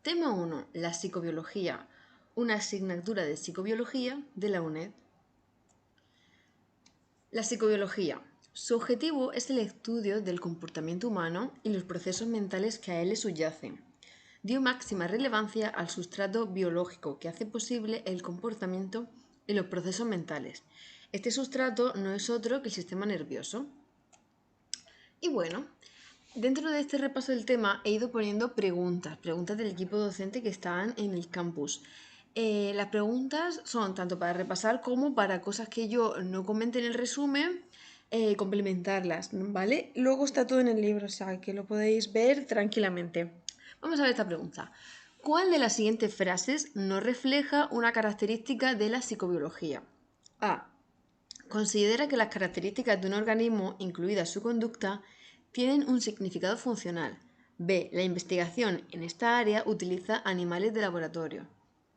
Tema 1. La psicobiología. Una asignatura de psicobiología de la UNED. La psicobiología. Su objetivo es el estudio del comportamiento humano y los procesos mentales que a él le subyacen. Dio máxima relevancia al sustrato biológico que hace posible el comportamiento y los procesos mentales. Este sustrato no es otro que el sistema nervioso. Y bueno, dentro de este repaso del tema he ido poniendo preguntas del equipo docente que están en el campus. Las preguntas son tanto para repasar como para cosas que yo no comente en el resumen, complementarlas, ¿vale? Luego está todo en el libro, o sea, que lo podéis ver tranquilamente. Vamos a ver esta pregunta. ¿Cuál de las siguientes frases no refleja una característica de la psicobiología? A. Considera que las características de un organismo, incluida su conducta, tienen un significado funcional. B. La investigación en esta área utiliza animales de laboratorio.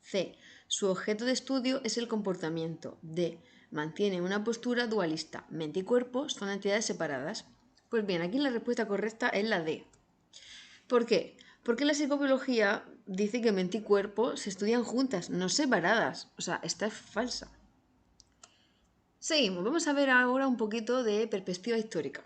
C. Su objeto de estudio es el comportamiento. D. Mantiene una postura dualista. Mente y cuerpo son entidades separadas. Pues bien, aquí la respuesta correcta es la D. ¿Por qué? Porque la psicobiología dice que mente y cuerpo se estudian juntas, no separadas. O sea, esta es falsa. Seguimos, vamos a ver ahora un poquito de perspectiva histórica.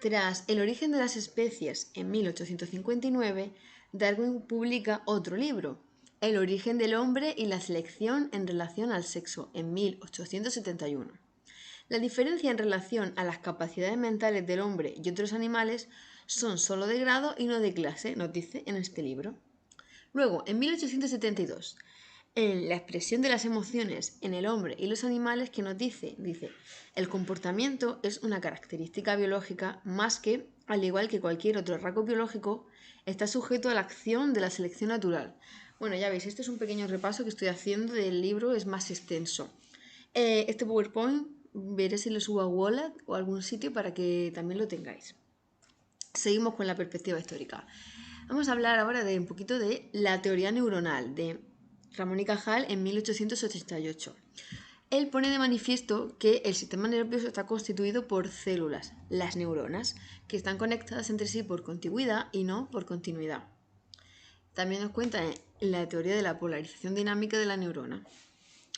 Tras El origen de las especies en 1859, Darwin publica otro libro, El origen del hombre y la selección en relación al sexo, en 1871. La diferencia en relación a las capacidades mentales del hombre y otros animales son solo de grado y no de clase, nos dice en este libro. Luego, en 1872, en la expresión de las emociones en el hombre y los animales, que nos dice, el comportamiento es una característica biológica más que, al igual que cualquier otro rasgo biológico, está sujeto a la acción de la selección natural. Bueno, ya veis, este es un pequeño repaso que estoy haciendo del libro, es más extenso. Este PowerPoint veré si lo subo a Wallet o a algún sitio para que también lo tengáis. Seguimos con la perspectiva histórica. Vamos a hablar ahora de un poquito de la teoría neuronal de Ramón y Cajal en 1888. Él pone de manifiesto que el sistema nervioso está constituido por células, las neuronas, que están conectadas entre sí por contigüidad y no por continuidad. También nos cuenta en la teoría de la polarización dinámica de la neurona.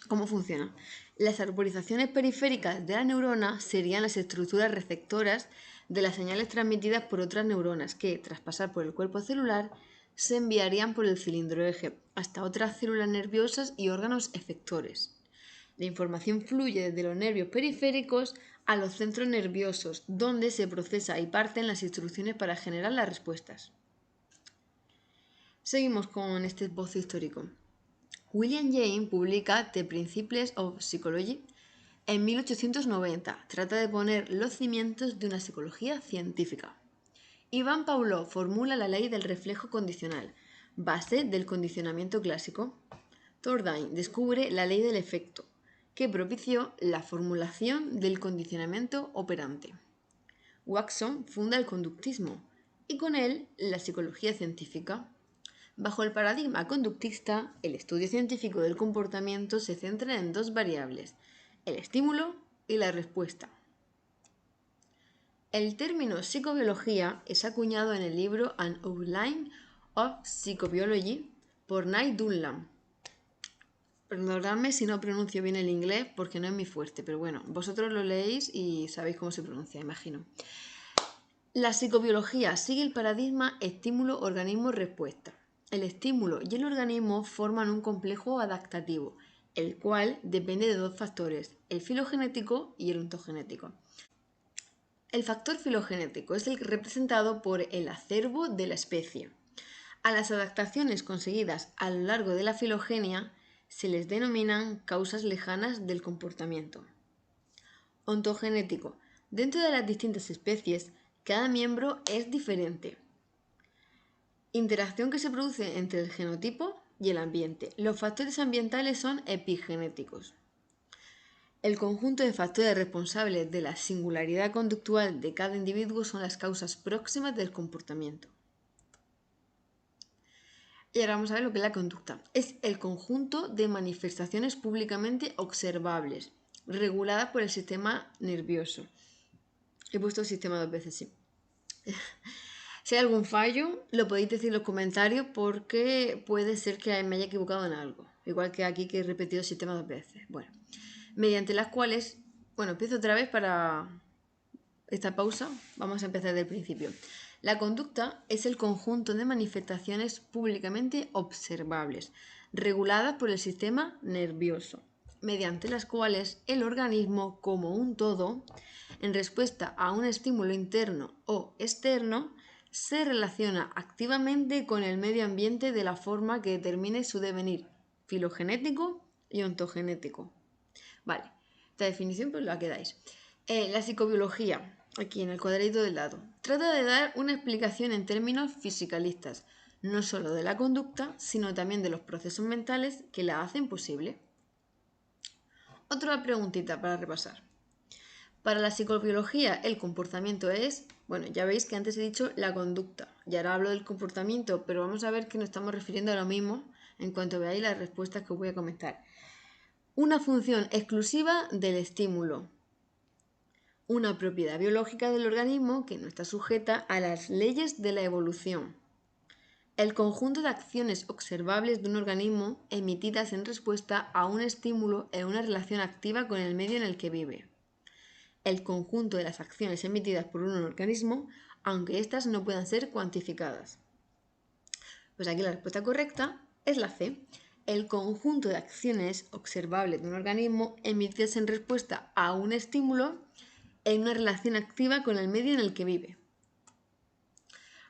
¿Cómo funciona? Las arborizaciones periféricas de la neurona serían las estructuras receptoras de las señales transmitidas por otras neuronas que, tras pasar por el cuerpo celular, se enviarían por el cilindro eje hasta otras células nerviosas y órganos efectores. La información fluye desde los nervios periféricos a los centros nerviosos, donde se procesa y parten las instrucciones para generar las respuestas. Seguimos con este esbozo histórico. William James publica The Principles of Psychology en 1890. Trata de poner los cimientos de una psicología científica. Ivan Pavlov formula la ley del reflejo condicional, base del condicionamiento clásico. Thorndike descubre la ley del efecto, que propició la formulación del condicionamiento operante. Watson funda el conductismo y con él la psicología científica. Bajo el paradigma conductista, el estudio científico del comportamiento se centra en dos variables, el estímulo y la respuesta. El término psicobiología es acuñado en el libro An Outline of Psychobiology por Knight Dunlap. Perdonadme si no pronuncio bien el inglés porque no es mi fuerte, pero bueno, vosotros lo leéis y sabéis cómo se pronuncia, imagino. La psicobiología sigue el paradigma estímulo-organismo-respuesta. El estímulo y el organismo forman un complejo adaptativo, el cual depende de dos factores, el filogenético y el ontogenético. El factor filogenético es el representado por el acervo de la especie. A las adaptaciones conseguidas a lo largo de la filogenia se les denominan causas lejanas del comportamiento. Ontogenético. Dentro de las distintas especies, cada miembro es diferente. Interacción que se produce entre el genotipo y el ambiente. Los factores ambientales son epigenéticos. El conjunto de factores responsables de la singularidad conductual de cada individuo son las causas próximas del comportamiento. Y ahora vamos a ver lo que es la conducta. Es el conjunto de manifestaciones públicamente observables, reguladas por el sistema nervioso. He puesto el sistema dos veces, sí. Si hay algún fallo, lo podéis decir en los comentarios porque puede ser que me haya equivocado en algo. Igual que aquí que he repetido el sistema 2 veces. Bueno, mediante las cuales, bueno, empiezo otra vez para esta pausa. Vamos a empezar desde el principio. La conducta es el conjunto de manifestaciones públicamente observables, reguladas por el sistema nervioso, mediante las cuales el organismo como un todo, en respuesta a un estímulo interno o externo, se relaciona activamente con el medio ambiente de la forma que determine su devenir filogenético y ontogenético. Vale, esta definición pues la quedáis. La psicobiología, aquí en el cuadradito del lado, trata de dar una explicación en términos fisicalistas, no solo de la conducta, sino también de los procesos mentales que la hacen posible. Otra preguntita para repasar. Para la psicobiología, el comportamiento es, bueno, ya veis que antes he dicho la conducta, y ahora hablo del comportamiento, pero vamos a ver que nos estamos refiriendo a lo mismo en cuanto veáis las respuestas que os voy a comentar. Una función exclusiva del estímulo. Una propiedad biológica del organismo que no está sujeta a las leyes de la evolución. El conjunto de acciones observables de un organismo emitidas en respuesta a un estímulo en una relación activa con el medio en el que vive. El conjunto de las acciones emitidas por un organismo, aunque éstas no puedan ser cuantificadas. Pues aquí la respuesta correcta es la C. El conjunto de acciones observables de un organismo emitidas en respuesta a un estímulo en una relación activa con el medio en el que vive.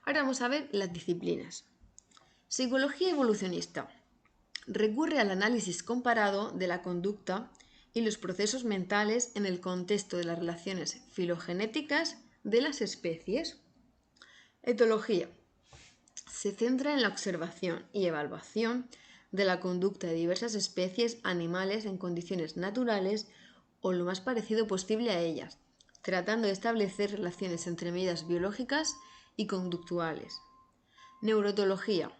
Ahora vamos a ver las disciplinas. Psicología evolucionista. Recurre al análisis comparado de la conducta y los procesos mentales en el contexto de las relaciones filogenéticas de las especies. Etología. Se centra en la observación y evaluación de la conducta de diversas especies animales en condiciones naturales o lo más parecido posible a ellas, tratando de establecer relaciones entre medidas biológicas y conductuales. Neuroetología.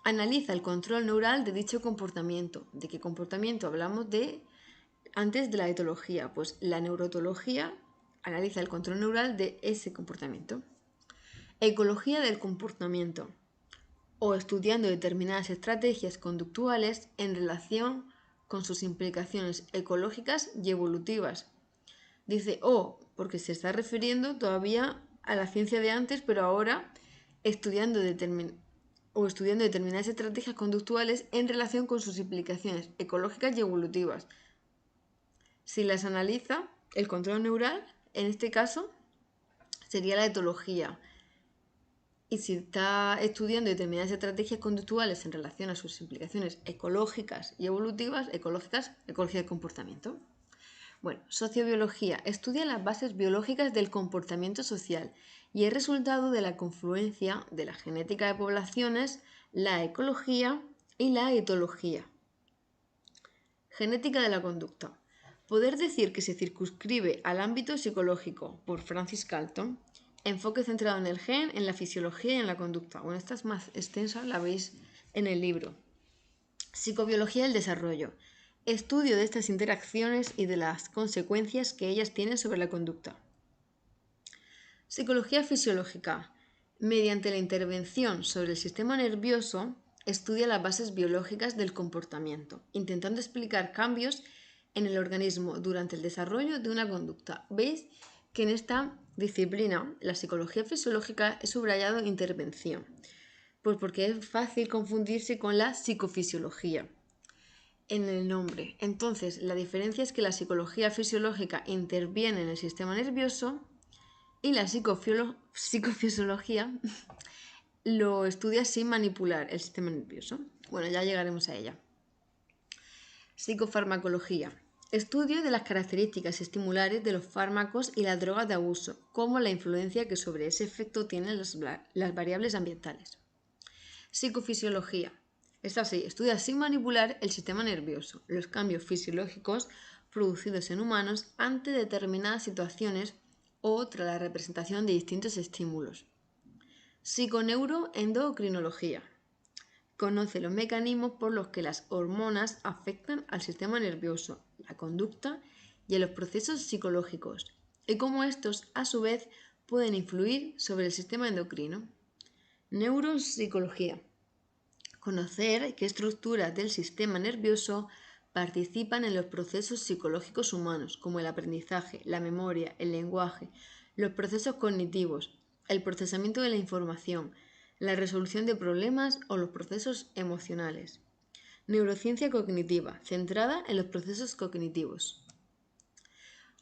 Analiza el control neural de dicho comportamiento. ¿De qué comportamiento hablamos antes de la etología? Pues la neuroetología analiza el control neural de ese comportamiento. Ecología del comportamiento, o estudiando determinadas estrategias conductuales en relación con sus implicaciones ecológicas y evolutivas. Dice porque se está refiriendo todavía a la ciencia de antes, pero ahora estudiando determinadas estrategias conductuales en relación con sus implicaciones ecológicas y evolutivas. Si las analiza, el control neural, en este caso, sería la etología. Y si está estudiando determinadas estrategias conductuales en relación a sus implicaciones ecológicas y evolutivas, ecología del comportamiento. Bueno, sociobiología estudia las bases biológicas del comportamiento social y es resultado de la confluencia de la genética de poblaciones, la ecología y la etología. Genética de la conducta. Poder decir que se circunscribe al ámbito psicológico por Francis Galton. Enfoque centrado en el gen, en la fisiología y en la conducta. Bueno, esta es más extensa, la veis en el libro. Psicobiología del desarrollo. Estudio de estas interacciones y de las consecuencias que ellas tienen sobre la conducta. Psicología fisiológica. Mediante la intervención sobre el sistema nervioso, estudia las bases biológicas del comportamiento, intentando explicar cambios en el organismo durante el desarrollo de una conducta. ¿Veis que en esta disciplina, la psicología fisiológica, he subrayado intervención? Pues porque es fácil confundirse con la psicofisiología en el nombre. Entonces, la diferencia es que la psicología fisiológica interviene en el sistema nervioso y la psicofisiología lo estudia sin manipular el sistema nervioso. Bueno, ya llegaremos a ella. Psicofarmacología. Estudio de las características estimulares de los fármacos y las drogas de abuso, como la influencia que sobre ese efecto tienen las variables ambientales. Psicofisiología. Es así, estudia sin manipular el sistema nervioso, los cambios fisiológicos producidos en humanos ante determinadas situaciones o tras la representación de distintos estímulos. Psiconeuroendocrinología. Conoce los mecanismos por los que las hormonas afectan al sistema nervioso, la conducta y a los procesos psicológicos, y cómo estos, a su vez, pueden influir sobre el sistema endocrino. Neuropsicología. Conocer qué estructuras del sistema nervioso participan en los procesos psicológicos humanos, como el aprendizaje, la memoria, el lenguaje, los procesos cognitivos, el procesamiento de la información, la resolución de problemas o los procesos emocionales. Neurociencia cognitiva, centrada en los procesos cognitivos.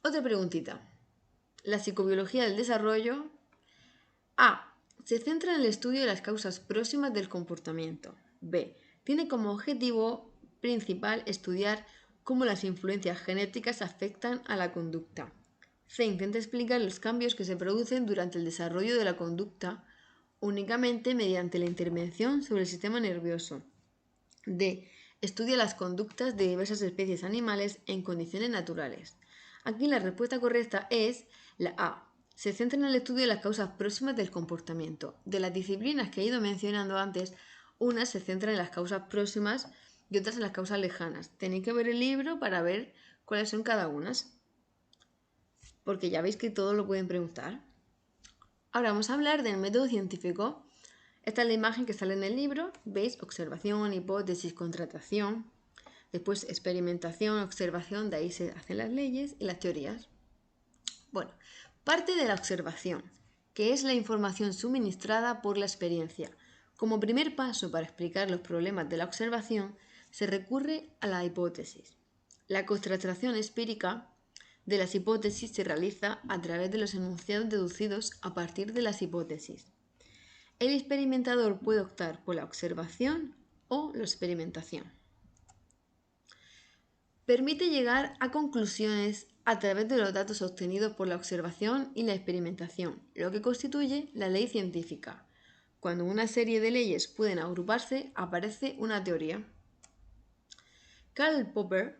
Otra preguntita. La psicobiología del desarrollo. A. Se centra en el estudio de las causas próximas del comportamiento. B. Tiene como objetivo principal estudiar cómo las influencias genéticas afectan a la conducta. C. Intenta explicar los cambios que se producen durante el desarrollo de la conducta únicamente mediante la intervención sobre el sistema nervioso. D. Estudia las conductas de diversas especies animales en condiciones naturales. Aquí la respuesta correcta es la A. Se centra en el estudio de las causas próximas del comportamiento. De las disciplinas que he ido mencionando antes, unas se centran en las causas próximas y otras en las causas lejanas. Tenéis que ver el libro para ver cuáles son cada una, porque ya veis que todo lo pueden preguntar. Ahora vamos a hablar del método científico. Esta es la imagen que sale en el libro. ¿Veis? Observación, hipótesis, contratación. Después experimentación, observación, de ahí se hacen las leyes y las teorías. Bueno, parte de la observación, que es la información suministrada por la experiencia. Como primer paso para explicar los problemas de la observación, se recurre a la hipótesis. La contratación empírica de las hipótesis se realiza a través de los enunciados deducidos a partir de las hipótesis. El experimentador puede optar por la observación o la experimentación. Permite llegar a conclusiones a través de los datos obtenidos por la observación y la experimentación, lo que constituye la ley científica. Cuando una serie de leyes pueden agruparse, aparece una teoría. Karl Popper,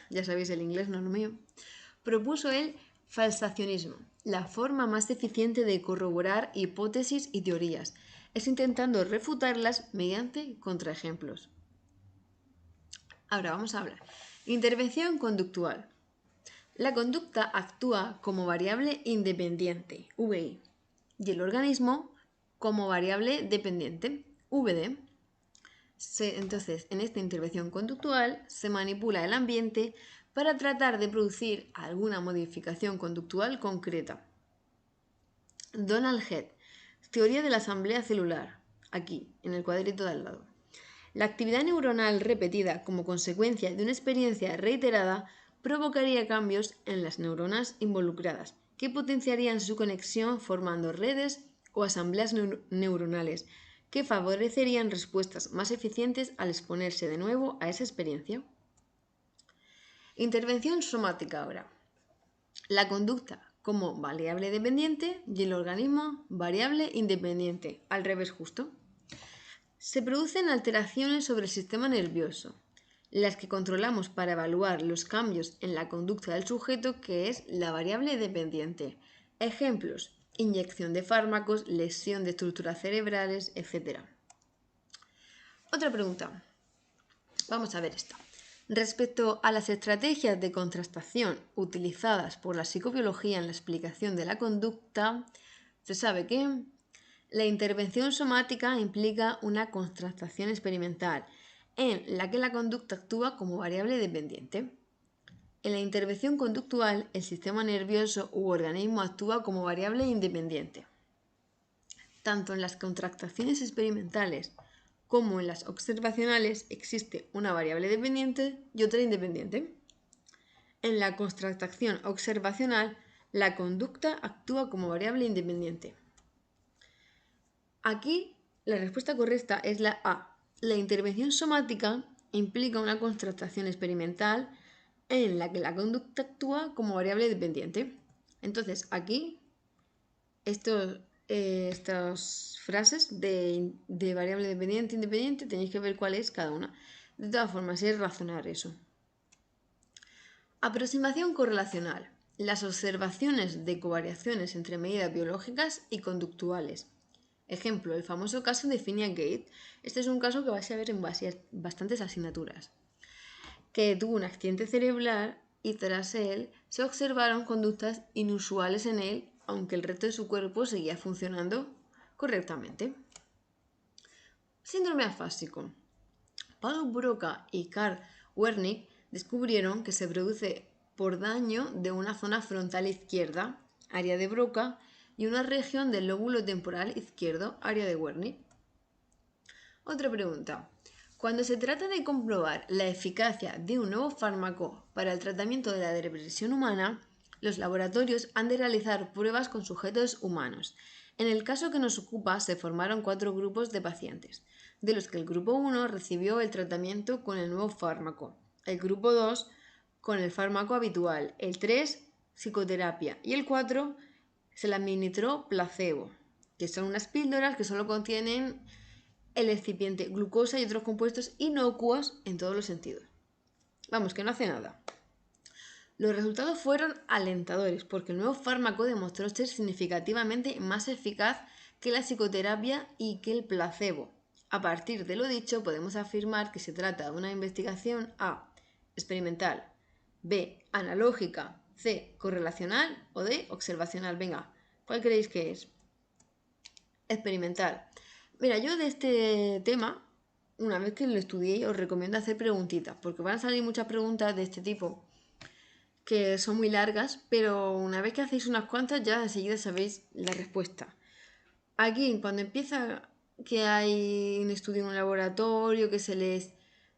ya sabéis el inglés, no es lo mío, propuso el falsacionismo, la forma más eficiente de corroborar hipótesis y teorías, es intentando refutarlas mediante contraejemplos. Ahora vamos a hablar. Intervención conductual. La conducta actúa como variable independiente, VI, y el organismo como variable dependiente, VD. Entonces, en esta intervención conductual se manipula el ambiente para tratar de producir alguna modificación conductual concreta. Donald Head, teoría de la asamblea celular, aquí, en el cuadrito de al lado. La actividad neuronal repetida como consecuencia de una experiencia reiterada provocaría cambios en las neuronas involucradas, que potenciarían su conexión formando redes o asambleas neuronales, que favorecerían respuestas más eficientes al exponerse de nuevo a esa experiencia. Intervención somática ahora. La conducta como variable dependiente y el organismo variable independiente, al revés justo. Se producen alteraciones sobre el sistema nervioso, las que controlamos para evaluar los cambios en la conducta del sujeto, que es la variable dependiente. Ejemplos: inyección de fármacos, lesión de estructuras cerebrales, etc. Otra pregunta. Vamos a ver esta. Respecto a las estrategias de contrastación utilizadas por la psicobiología en la explicación de la conducta, se sabe que la intervención somática implica una contrastación experimental en la que la conducta actúa como variable dependiente. En la intervención conductual, el sistema nervioso u organismo actúa como variable independiente. Tanto en las contractaciones experimentales como en las observacionales existe una variable dependiente y otra independiente. En la contractación observacional, la conducta actúa como variable independiente. Aquí la respuesta correcta es la A. La intervención somática implica una contractación experimental en la que la conducta actúa como variable dependiente. Entonces aquí estas frases de variable dependiente e independiente tenéis que ver cuál es cada una. De todas formas, es razonar eso. Aproximación correlacional. Las observaciones de covariaciones entre medidas biológicas y conductuales. Ejemplo, el famoso caso de Phinia-Gate. Este es un caso que vais a ver en bastantes asignaturas. Que tuvo un accidente cerebral y tras él se observaron conductas inusuales en él, aunque el resto de su cuerpo seguía funcionando correctamente. Síndrome afásico. Paul Broca y Karl Wernicke descubrieron que se produce por daño de una zona frontal izquierda, área de Broca, y una región del lóbulo temporal izquierdo, área de Wernicke. Otra pregunta. Cuando se trata de comprobar la eficacia de un nuevo fármaco para el tratamiento de la depresión humana, los laboratorios han de realizar pruebas con sujetos humanos. En el caso que nos ocupa, se formaron 4 grupos de pacientes, de los que el grupo 1 recibió el tratamiento con el nuevo fármaco, el grupo 2 con el fármaco habitual, el 3 psicoterapia y el 4 se le administró placebo, que son unas píldoras que solo contienen el excipiente glucosa y otros compuestos inocuos en todos los sentidos. Vamos, que no hace nada. Los resultados fueron alentadores porque el nuevo fármaco demostró ser significativamente más eficaz que la psicoterapia y que el placebo. A partir de lo dicho, podemos afirmar que se trata de una investigación A, experimental, B, analógica, C, correlacional o D, observacional. Venga, ¿cuál creéis que es? Experimental. Mira, yo de este tema, una vez que lo estudié, os recomiendo hacer preguntitas, porque van a salir muchas preguntas de este tipo que son muy largas, pero una vez que hacéis unas cuantas ya enseguida sabéis la respuesta. Aquí, cuando empieza que hay un estudio en un laboratorio, que se les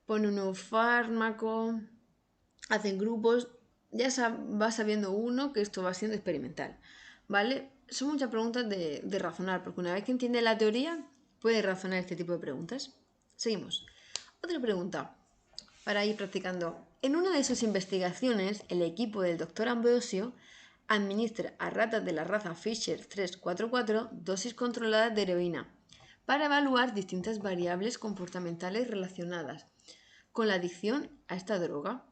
pone un nuevo fármaco, hacen grupos, ya va sabiendo uno que esto va siendo experimental, ¿vale? Son muchas preguntas de razonar, porque una vez que entiende la teoría, puede razonar este tipo de preguntas. Seguimos. Otra pregunta, para ir practicando. En una de sus investigaciones, el equipo del Dr. Ambrosio administra a ratas de la raza Fisher 344 dosis controladas de heroína para evaluar distintas variables comportamentales relacionadas con la adicción a esta droga.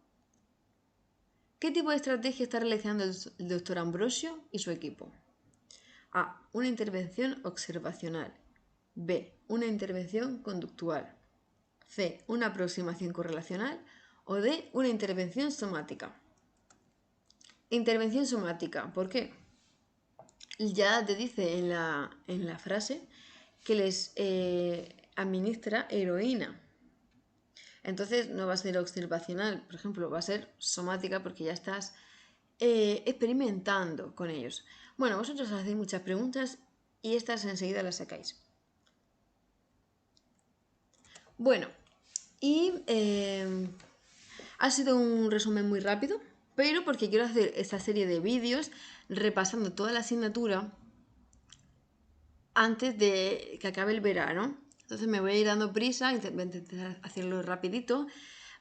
¿Qué tipo de estrategia está realizando el Dr. Ambrosio y su equipo? A. Una intervención observacional. B. Una intervención conductual. C. Una aproximación correlacional. O D. Una intervención somática. Intervención somática. ¿Por qué? Ya te dice en la frase que les administra heroína. Entonces no va a ser observacional, por ejemplo, va a ser somática porque ya estás experimentando con ellos. Bueno, vosotros hacéis muchas preguntas y estas enseguida las sacáis. Bueno, y ha sido un resumen muy rápido, pero porque quiero hacer esta serie de vídeos repasando toda la asignatura antes de que acabe el verano. Entonces me voy a ir dando prisa, voy a intentar hacerlo rapidito.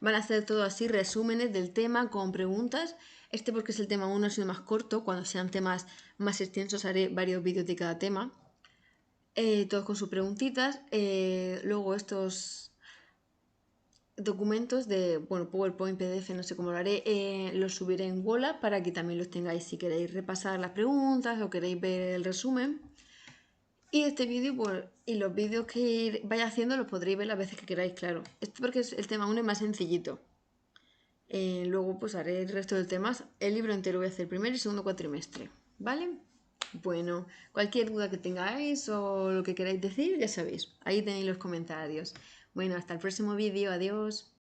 Van a hacer todo así, resúmenes del tema con preguntas. Este porque es el tema 1, ha sido más corto. Cuando sean temas más extensos haré varios vídeos de cada tema. Todos con sus preguntitas. Luego estos documentos de, bueno, PowerPoint, PDF, no sé cómo lo haré, los subiré en Word para que también los tengáis si queréis repasar las preguntas o queréis ver el resumen. Y este vídeo, pues, y los vídeos que vaya haciendo los podréis ver las veces que queráis, claro. Esto porque el tema 1 es más sencillito. Luego pues haré el resto de temas. El libro entero voy a hacer primer y segundo cuatrimestre, ¿vale? Bueno, cualquier duda que tengáis o lo que queráis decir, ya sabéis. Ahí tenéis los comentarios. Bueno, hasta el próximo vídeo. Adiós.